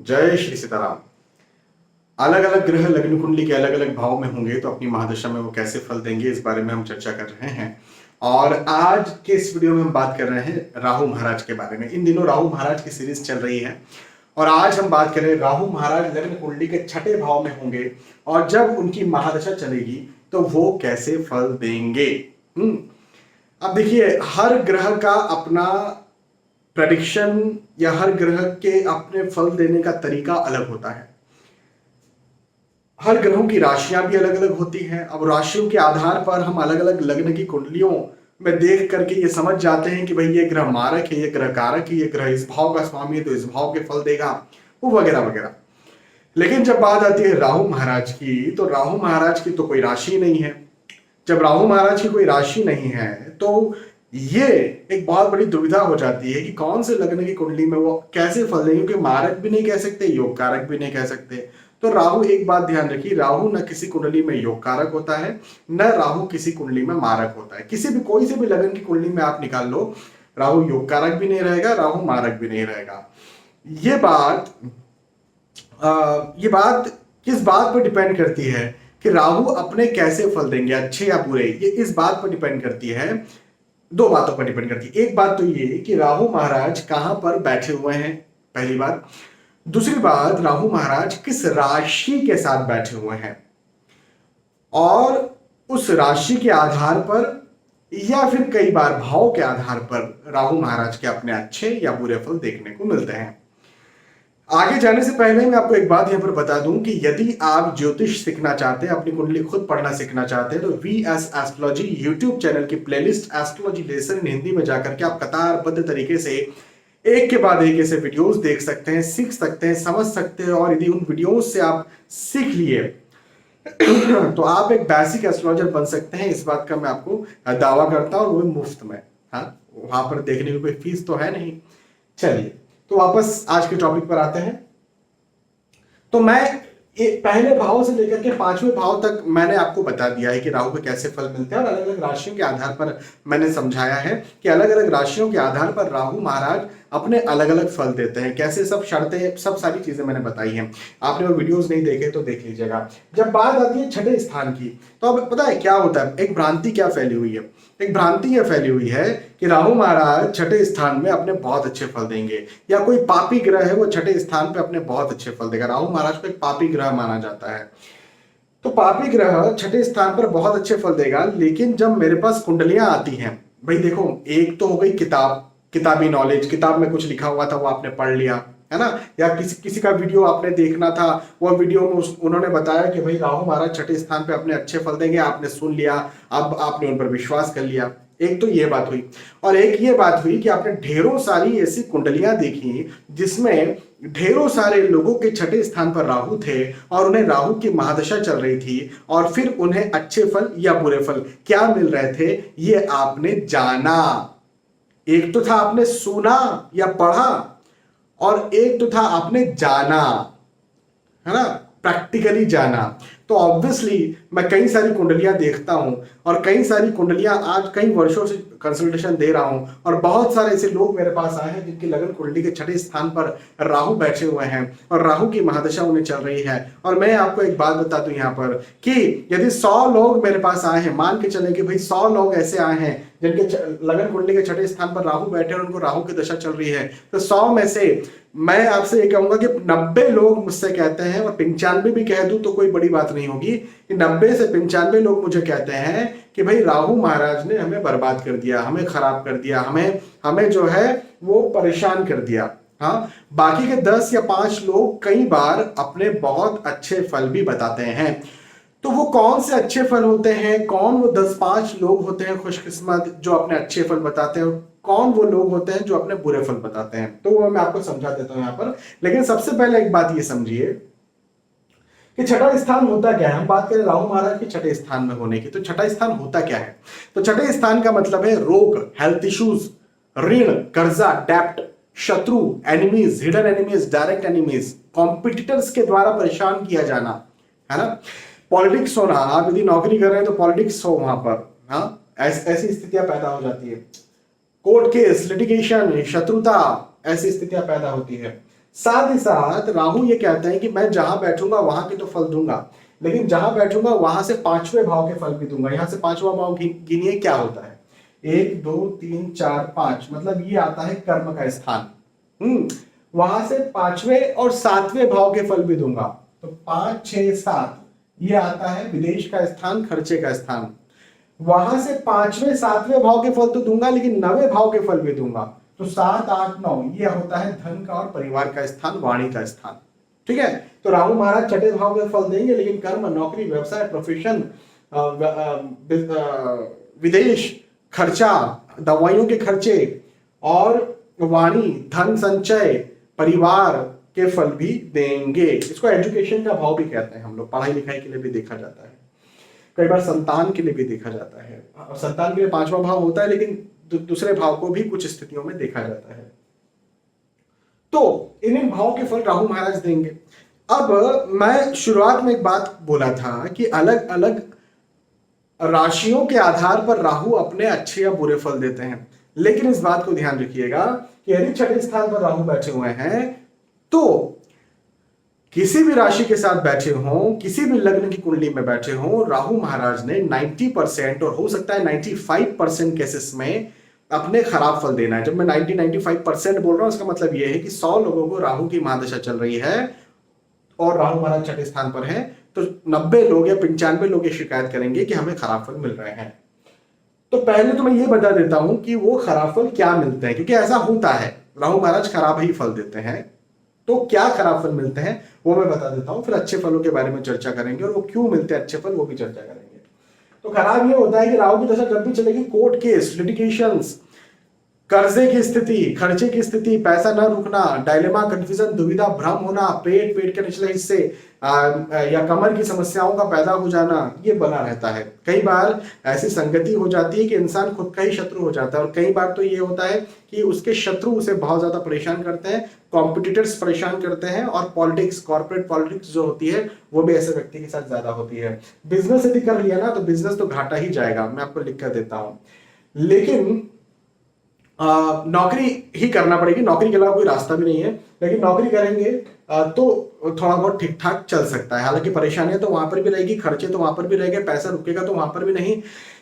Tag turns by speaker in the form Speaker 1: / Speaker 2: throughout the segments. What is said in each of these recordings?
Speaker 1: जय श्री सीताराम। अलग अलग ग्रह लग्न कुंडली के अलग अलग भाव में होंगे तो अपनी महादशा में वो कैसे फल देंगे, इस बारे में हम चर्चा कर रहे हैं। और आज के इस वीडियो में हम बात कर रहे हैं राहु महाराज के बारे में। इन दिनों राहु महाराज की सीरीज चल रही है और आज हम बात कर रहे हैं राहु महाराज लग्न कुंडली के छठे भाव में होंगे और जब उनकी महादशा चलेगी तो वो कैसे फल देंगे। अब देखिए, हर ग्रह का अपना प्रेडिक्शन या हर ग्रह के अपने फल देने का तरीका अलग होता है। हर ग्रहों की राशियां भी अलग अलग होती हैं। अब राशियों के आधार पर हम अलग अलग लग्न की कुंडलियों में देख करके ये समझ जाते हैं कि भाई ये ग्रह मारक है, ये ग्रह कारक है, ये ग्रह इस भाव का स्वामी है तो इस भाव के फल देगा, वो वगैरह वगैरह। लेकिन जब बात आती है राहु महाराज की, तो राहु महाराज की तो कोई राशि नहीं है। जब राहु महाराज की कोई राशि नहीं है तो ये एक बहुत बड़ी दुविधा हो जाती है कि कौन से लग्न की कुंडली में वो कैसे फल देंगे, क्योंकि मारक भी नहीं कह सकते, योग कारक भी नहीं कह सकते। तो राहु, एक बात ध्यान रखिए, राहु न किसी कुंडली में योग कारक होता है, न राहु किसी कुंडली में मारक होता है। किसी भी कोई से भी लग्न की कुंडली में आप निकाल लो, राहु योग कारक भी नहीं रहेगा, राहु मारक भी नहीं रहेगा। ये बात किस बात पर डिपेंड करती है कि राहु अपने कैसे फल देंगे, अच्छे या बुरे। ये इस बात पर डिपेंड करती है, दो बातों पर डिपेंड करती है। एक बात तो ये कि राहु महाराज कहां पर बैठे हुए हैं, पहली बात। दूसरी बात, राहु महाराज किस राशि के साथ बैठे हुए हैं और उस राशि के आधार पर या फिर कई बार भाव के आधार पर राहु महाराज के अपने अच्छे या बुरे फल देखने को मिलते हैं। आगे जाने से पहले मैं आपको एक बात यहां पर बता दूं कि यदि आप ज्योतिष सीखना चाहते हैं, अपनी कुंडली खुद पढ़ना सीखना चाहते हैं, तो VS एस्ट्रोलॉजी यूट्यूब चैनल की playlist astrology lesson in Hindi में जाकर के आप कतारबद्ध तरीके से एक के बाद एक ऐसे वीडियोस देख सकते हैं, सीख सकते हैं, समझ सकते हैं। और यदि उन वीडियोस से आप सीख लिए तो आप एक बेसिक एस्ट्रोलॉजर बन सकते हैं। इस बात का मैं आपको दावा करता हूं, और वो मुफ्त में। हाँ, वहां पर देखने की कोई फीस तो है नहीं। चलिए, तो वापस आज के टॉपिक पर आते हैं। तो मैं पहले भाव से लेकर के पांचवें भाव तक मैंने आपको बता दिया है कि राहु को कैसे फल मिलते हैं, और अलग अलग राशियों के आधार पर मैंने समझाया है कि अलग अलग राशियों के आधार पर राहु महाराज अपने अलग अलग फल देते हैं, कैसे सब शर्तें, सब सारी चीजें मैंने बताई हैं। आपने वो वीडियोस नहीं देखे तो देख लीजिएगा। जब बात आती है छठे स्थान की, तो अब पता है क्या होता है, एक भ्रांति क्या फैली हुई है। एक भ्रांति यह फैली हुई है कि राहु महाराज छठे स्थान में अपने बहुत अच्छे फल देंगे, या कोई पापी ग्रह है वो छठे स्थान पे अपने बहुत अच्छे फल देगा। राहु महाराज को एक पापी ग्रह माना जाता है, तो पापी ग्रह छठे स्थान पर बहुत अच्छे फल देगा। लेकिन जब मेरे पास कुंडलियां आती हैं, भाई देखो, एक तो हो गई किताबी नॉलेज, किताब में कुछ लिखा हुआ था वो आपने पढ़ लिया, है ना, या किसी का वीडियो आपने देखना था, वो वीडियो में उन्होंने बताया कि भाई राहु महाराज छठे स्थान पे अपने अच्छे फल देंगे, आपने सुन लिया, अब आपने उन पर विश्वास कर लिया। एक तो ये बात हुई, और एक ये बात हुई कि आपने ढेरों सारी ऐसी कुंडलियां देखी जिसमें ढेरों सारे लोगों के छठे स्थान पर राहु थे और उन्हें राहु की महादशा चल रही थी, और फिर उन्हें अच्छे फल या बुरे फल क्या मिल रहे थे ये आपने जाना। एक तो था आपने सुना या पढ़ा, और एक तो था आपने जाना, है ना, प्रैक्टिकली जाना। तो ऑब्वियसली मैं कई सारी कुंडलियां देखता हूं, और कई सारी कुंडलियां आज कई वर्षों से कंसल्टेशन दे रहा हूं, और बहुत सारे ऐसे लोग मेरे पास आए हैं जिनकी लगन कुंडली के छठे स्थान पर राहु बैठे हुए हैं और राहु की महादशा उन्हें चल रही है। और मैं आपको एक बात बता दूं यहां पर कि यदि 100 लोग मेरे पास आए हैं, मान के चले कि भाई 100 लोग ऐसे आए हैं जिनके लगन कुंडली के छठे स्थान पर राहु बैठे और उनको राहु की दशा चल रही है, तो 100 में से मैं आपसे ये कहूंगा कि 90 लोग मुझसे कहते हैं, और 95 भी कह दूं तो कोई बड़ी बात नहीं होगी, कि 90 से 95 लोग मुझे कहते हैं कि भाई राहु महाराज ने हमें बर्बाद कर दिया, हमें खराब कर दिया, हमें जो है वो परेशान कर दिया। हाँ, बाकी के 10 या 5 लोग कई बार अपने बहुत अच्छे फल भी बताते हैं। तो वो कौन से अच्छे फल होते हैं, कौन वो 10-5 लोग होते हैं खुशकिस्मत जो अपने अच्छे फल बताते हैं, कौन वो लोग होते हैं जो अपने बुरे फल बताते हैं, तो वो मैं आपको समझा देता हूं यहां पर। लेकिन सबसे पहले एक बात ये समझिए कि छठा स्थान होता क्या है। हम बात करें राहु महाराज के छठे स्थान में होने की, तो छठा स्थान होता क्या है। तो छठे स्थान का मतलब है रोग, हेल्थ इश्यूज, ऋण, कर्जा, डेप्ट, शत्रु, enemies, hidden enemies, direct enemies, competitors के द्वारा परेशान किया जाना, है ना, पॉलिटिक्स होना। आप यदि नौकरी कर रहे हैं तो पॉलिटिक्स हो वहां पर, हाँ, ऐसी स्थितियां पैदा हो जाती है। कोर्ट केस, लिटिगेशन, शत्रुता, ऐसी स्थितियां पैदा होती है। साथ ही साथ राहु ये कहते हैं कि मैं जहां बैठूंगा वहां के तो फल दूंगा, लेकिन जहां बैठूंगा वहां से पांचवें भाव के फल भी दूंगा। यहां से पांचवा भाव गिनिए क्या होता है, 1 2 3 4 5, मतलब ये आता है कर्म का स्थान। वहां से पांचवें और सातवें भाव के फल भी दूंगा। तो 5 6 7 ये आता है विदेश का स्थान, खर्चे का स्थान। वहां से पांचवें सातवें भाव के फल तो दूंगा, लेकिन नवे भाव के फल भी दूंगा। तो 7 8 9 ये होता है धन का और परिवार का स्थान, वाणी का स्थान। ठीक है, तो राहु महाराज छठे भाव के फल देंगे, लेकिन कर्म, नौकरी, व्यवसाय, प्रोफेशन, विदेश, खर्चा, दवाइयों के खर्चे और वाणी, धन संचय, परिवार के फल भी देंगे। इसको एजुकेशन का भाव भी कहते हैं हम लोग, पढ़ाई लिखाई के लिए भी देखा जाता है, कई बार संतान के लिए भी देखा जाता है। संतान के लिए पांचवा भाव होता है, लेकिन दूसरे भाव को भी कुछ स्थितियों में देखा जाता है। तो इन भाव के फल राहु महाराज देंगे। अब मैं शुरुआत में एक बात बोला था कि अलग अलग राशियों के आधार पर राहु अपने अच्छे या बुरे फल देते हैं, लेकिन इस बात को ध्यान रखिएगा कि यदि छठे स्थान पर राहु बैठे हुए हैं तो किसी भी राशि के साथ बैठे हों, किसी भी लग्न की कुंडली में बैठे हों, राहु महाराज ने 90% और हो सकता है 95% केसेस में अपने खराब फल देना है। जब मैं 90-95% बोल रहा हूं, इसका मतलब यह है कि 100 लोगों को राहु की महादशा चल रही है और राहु महाराज छठे स्थान पर है, तो 90 लोग या 95 लोग ये शिकायत करेंगे कि हमें खराब फल मिल रहे हैं। तो पहले तो मैं ये बता देता हूं कि वो खराब फल क्या मिलते हैं, क्योंकि ऐसा होता है राहु महाराज खराब ही फल देते हैं। तो क्या खराब फल मिलते हैं वो मैं बता देता हूं, फिर अच्छे फलों के बारे में चर्चा करेंगे और वो क्यों मिलते हैं अच्छे फल वो भी चर्चा करेंगे। तो खराब ये होता है कि राहु की दशा जब भी चलेगी, कोर्ट केस, लिटिगेशंस, कर्जे की स्थिति, खर्चे की स्थिति, पैसा न रुकना, डायलेमा, कंफ्यूजन, दुविधा, भ्रम होना, पेट के निचले हिस्से या कमर की समस्याओं का पैदा हो जाना, ये बना रहता है। कई बार ऐसी संगति हो जाती है कि इंसान खुद का ही शत्रु हो जाता है, और कई बार तो ये होता है कि उसके शत्रु उसे बहुत ज्यादा परेशान करते हैं, कॉम्पिटिटर्स परेशान करते हैं, और पॉलिटिक्स, कॉर्पोरेट पॉलिटिक्स जो होती है वो भी ऐसे व्यक्ति के साथ ज्यादा होती है। बिजनेस यदि कर लिया ना तो बिजनेस तो घाटा ही जाएगा, मैं आपको लिख कर देता हूं। लेकिन नौकरी ही करना पड़ेगी, नौकरी के अलावा कोई रास्ता भी नहीं है, लेकिन नौकरी करेंगे तो थोड़ा बहुत ठीक ठाक चल सकता है। हालांकि परेशानियां तो वहां पर भी रहेगी, खर्चे तो वहां पर भी रहेंगे, पैसा रुकेगा तो वहां पर भी नहीं,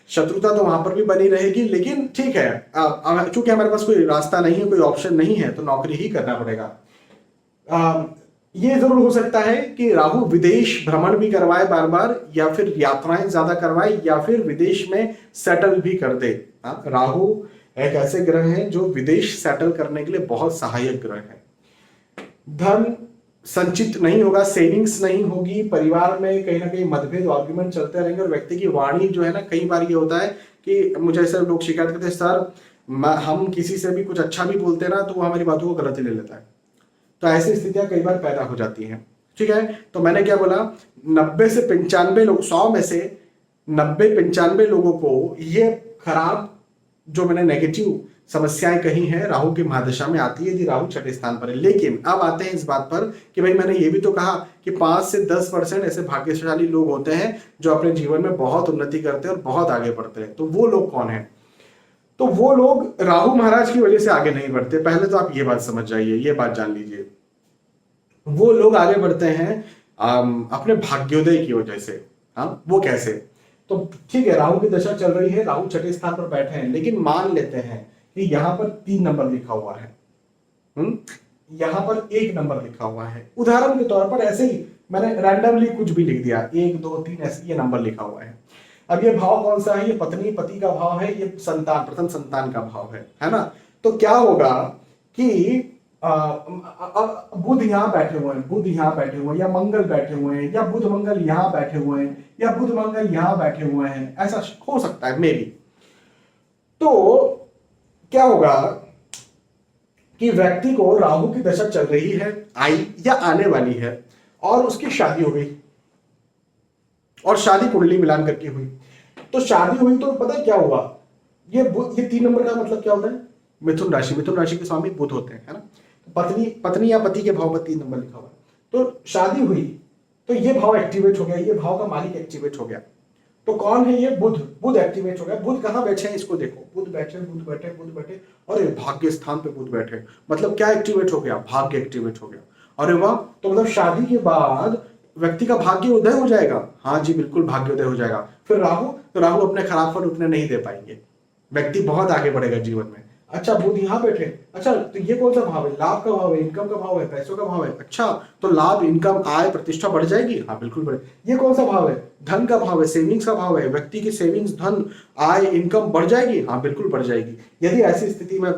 Speaker 1: शत्रुता तो वहां पर भी बनी रहेगी, लेकिन ठीक है, चूंकि हमारे पास कोई रास्ता नहीं है, कोई ऑप्शन नहीं है, तो नौकरी ही करना पड़ेगा। ये जरूर हो सकता है कि राहु विदेश भ्रमण भी करवाए बार बार, या फिर यात्राएं ज्यादा करवाए, या फिर विदेश में सेटल भी कर दे। राहु एक ऐसे ग्रह हैं जो विदेश सेटल करने के लिए बहुत सहायक ग्रह है। धन संचित नहीं होगा, सेविंग्स नहीं होगी, परिवार में कहीं ना कहीं मतभेद, आर्ग्यूमेंट चलते रहेंगे, और व्यक्ति की वाणी जो है ना, कई बार ये होता है कि मुझे ऐसे लोग शिकायत करते हैं, सर हम किसी से भी कुछ अच्छा भी बोलते हैं ना तो वो हमारी बातों को गलत ही ले लेता है। तो ऐसी स्थितियां कई बार पैदा हो जाती हैं। ठीक है, तो मैंने क्या बोला, 90 से 95 लोग, 100 में से 90-95 लोगों को ये खराब जो मैंने नेगेटिव समस्याएं कही हैं राहु की महादशा में आती है यदि राहु छठे स्थान पर है। लेकिन अब आते हैं इस बात पर कि भाई मैंने ये भी तो कहा कि 5 से 10% ऐसे भाग्यशाली लोग होते हैं जो अपने जीवन में बहुत उन्नति करते हैं और बहुत आगे बढ़ते हैं। तो वो लोग कौन है? तो वो लोग राहु महाराज की वजह से आगे नहीं बढ़ते। पहले तो आप ये बात समझ जाइए, ये बात जान लीजिए, वो लोग आगे बढ़ते हैं अपने भाग्योदय की वजह से। हाँ, वो कैसे? तो ठीक है, राहु की दशा चल रही है, राहु छठे स्थान पर बैठे हैं, लेकिन मान लेते हैं कि यहां पर 3 नंबर लिखा हुआ है, यहां पर 1 नंबर लिखा हुआ है। उदाहरण के तौर पर ऐसे ही मैंने रैंडमली कुछ भी लिख दिया, 1 2 3 ऐसे ये नंबर लिखा हुआ है। अब ये भाव कौन सा है? ये पत्नी पति का भाव है, ये संतान, प्रथम संतान का भाव है ना। तो क्या होगा कि बुध यहां बैठे हुए हैं, बुध यहां बैठे हुए हैं, या मंगल बैठे हुए हैं, या बुध मंगल यहां बैठे हुए हैं, या बुध मंगल यहां बैठे हुए हैं, ऐसा हो सकता है मे बी। तो क्या होगा कि व्यक्ति को राहु की दशा चल रही है, आई या आने वाली है, और उसकी शादी हो गई, और शादी कुंडली मिलान करके हुई। तो शादी हुई तो पता है क्या हुआ, ये 3 नंबर का मतलब क्या होता है? मिथुन राशि, मिथुन राशि के स्वामी बुध होते हैं, है ना। पत्नी या पति के भाव में 3 नंबर लिखा हुआ है। तो शादी हुई तो ये भाव एक्टिवेट हो गया, ये भाव का मालिक एक्टिवेट हो गया। तो कौन है ये? बुध। बुध एक्टिवेट हो गया। बुध कहाँ बैठे हैं इसको देखो, बुध बैठे, बुध बैठे, बुध बैठे, और भाग्य स्थान पे बुध बैठे, मतलब क्या एक्टिवेट हो गया? भाग्य एक्टिवेट हो गया। अरे वाह, तो मतलब शादी के बाद व्यक्ति का भाग्य उदय हो जाएगा। हाँ जी बिल्कुल, भाग्य उदय हो जाएगा। फिर राहु, तो राहु अपने खराब फल उतने नहीं दे पाएंगे, व्यक्ति बहुत आगे बढ़ेगा जीवन में। अच्छा, बुध यहाँ बैठे, अच्छा तो ये कौन सा भाव है? लाभ का भाव है, इनकम का भाव है, पैसों का भाव है। अच्छा, तो लाभ, इनकम, आय, प्रतिष्ठा बढ़ जाएगी। हाँ बिल्कुल बढ़े। ये कौन सा भाव है? धन का भाव है, सेविंग्स का भाव है, व्यक्ति की सेविंग्स, धन, आय, इनकम बढ़ जाएगी। हाँ बिल्कुल बढ़ जाएगी। यदि ऐसी स्थिति में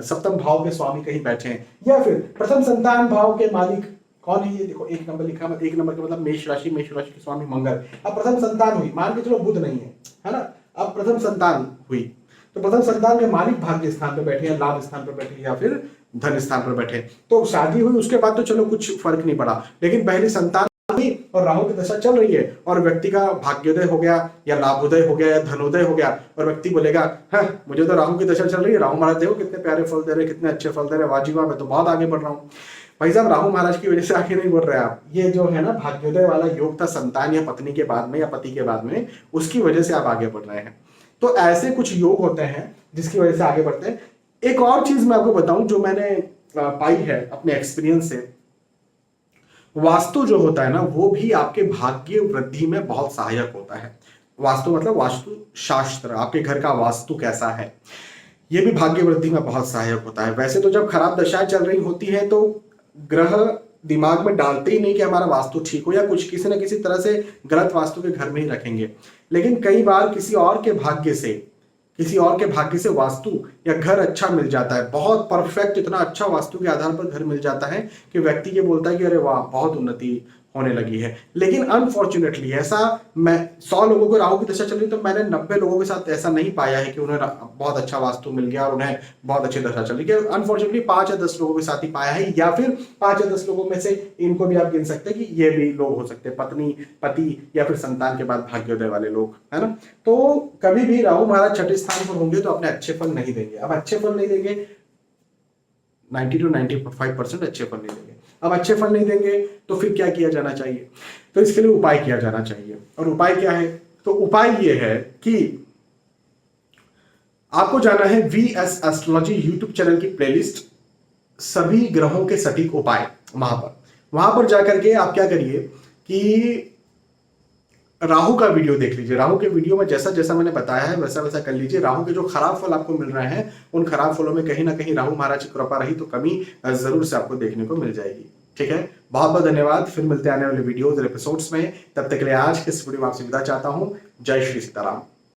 Speaker 1: सप्तम भाव के स्वामी कहीं बैठे हैं, या फिर प्रथम संतान भाव के मालिक कौन है? ये देखो, एक नंबर लिखा है, एक नंबर का मतलब मेष राशि, मेष राशि के स्वामी मंगल। अब प्रथम संतान हुई, मान के चलो बुध नहीं है ना, अब प्रथम संतान हुई, तो प्रथम संतान के मालिक भाग्य स्थान पर बैठे हैं, लाभ स्थान पर बैठे, या फिर धन स्थान पर बैठे, तो शादी हुई, उसके बाद तो चलो कुछ फर्क नहीं पड़ा, लेकिन पहली संतान हुई और राहु की दशा चल रही है, और व्यक्ति का भाग्योदय हो गया, या लाभोदय हो गया, या धनोदय हो गया, और व्यक्ति बोलेगा हाँ मुझे तो राहु की दशा चल रही है, राहु महाराज देखो कितने प्यारे फल दे रहे, कितने अच्छे फल दे रहे, वाजिबा, मैं तो बहुत आगे बढ़ रहा हूँ। भाई साहब, राहु महाराज की वजह से आगे नहीं बढ़ रहे आप, ये जो है ना भाग्योदय वाला योग था संतान या पत्नी के बाद में या पति के बाद में, उसकी वजह से आप आगे बढ़ रहे हैं। तो ऐसे कुछ योग होते हैं जिसकी वजह से आगे बढ़ते हैं। एक और चीज मैं आपको बताऊं जो मैंने पाई है अपने एक्सपीरियंस से, वास्तु जो होता है ना वो भी आपके भाग्य वृद्धि में बहुत सहायक होता है। वास्तु मतलब वास्तु शास्त्र, आपके घर का वास्तु कैसा है, ये भी भाग्य वृद्धि में बहुत सहायक होता है। वैसे तो जब खराब दशाएं चल रही होती हैं तो ग्रह दिमाग में डालते ही नहीं कि हमारा वास्तु ठीक हो, या कुछ किसी न किसी तरह से गलत वास्तु के घर में ही रखेंगे, लेकिन कई बार किसी और के भाग्य से वास्तु या घर अच्छा मिल जाता है, बहुत परफेक्ट, इतना अच्छा वास्तु के आधार पर घर मिल जाता है कि व्यक्ति ये बोलता है कि अरे वाह बहुत उन्नति होने लगी है। लेकिन अनफॉर्चुनेटली ऐसा, मैं 100 लोगों को राहु की दशा चल रही तो मैंने 90 लोगों के साथ ऐसा नहीं पाया है कि उन्हें बहुत अच्छा वास्तु मिल गया और उन्हें बहुत अच्छी दशा चल रही है। अनफॉर्चुनेटली 5 या 10 लोगों के साथ ही पाया है, या फिर 5 या 10 लोगों में से इनको भी आप गिन सकते हैं कि ये भी लोग हो सकते हैं, पत्नी, पति, या फिर संतान के बाद भाग्योदय वाले लोग, है ना। तो कभी भी राहु महाराज छठे स्थान पर होंगे तो अपने अच्छे फल नहीं देंगे। अब अच्छे फल नहीं देंगे, 90 to 95% अच्छे फल नहीं देंगे। अब अच्छे फल नहीं देंगे तो फिर क्या किया जाना चाहिए? तो इसके लिए उपाय किया जाना चाहिए। और उपाय क्या है? तो उपाय ये है कि आपको जाना है VS एस्ट्रोलॉजी यूट्यूब चैनल की प्लेलिस्ट, सभी ग्रहों के सटीक उपाय, वहां पर जाकर के आप क्या करिए कि राहु का वीडियो देख लीजिए। राहु के वीडियो में जैसा जैसा मैंने बताया है वैसा वैसा कर लीजिए। राहु के जो खराब फल आपको मिल रहे हैं उन खराब फलों में कहीं ना कहीं राहु महाराज की कृपा रही तो कमी जरूर से आपको देखने को मिल जाएगी। ठीक है, बहुत बहुत धन्यवाद। फिर मिलते हैं आने वाले वीडियोज और एपिसोड्स में। तब तक के लिए आज के इस वीडियो में आपसे विदा चाहता हूं। जय श्री सीताराम।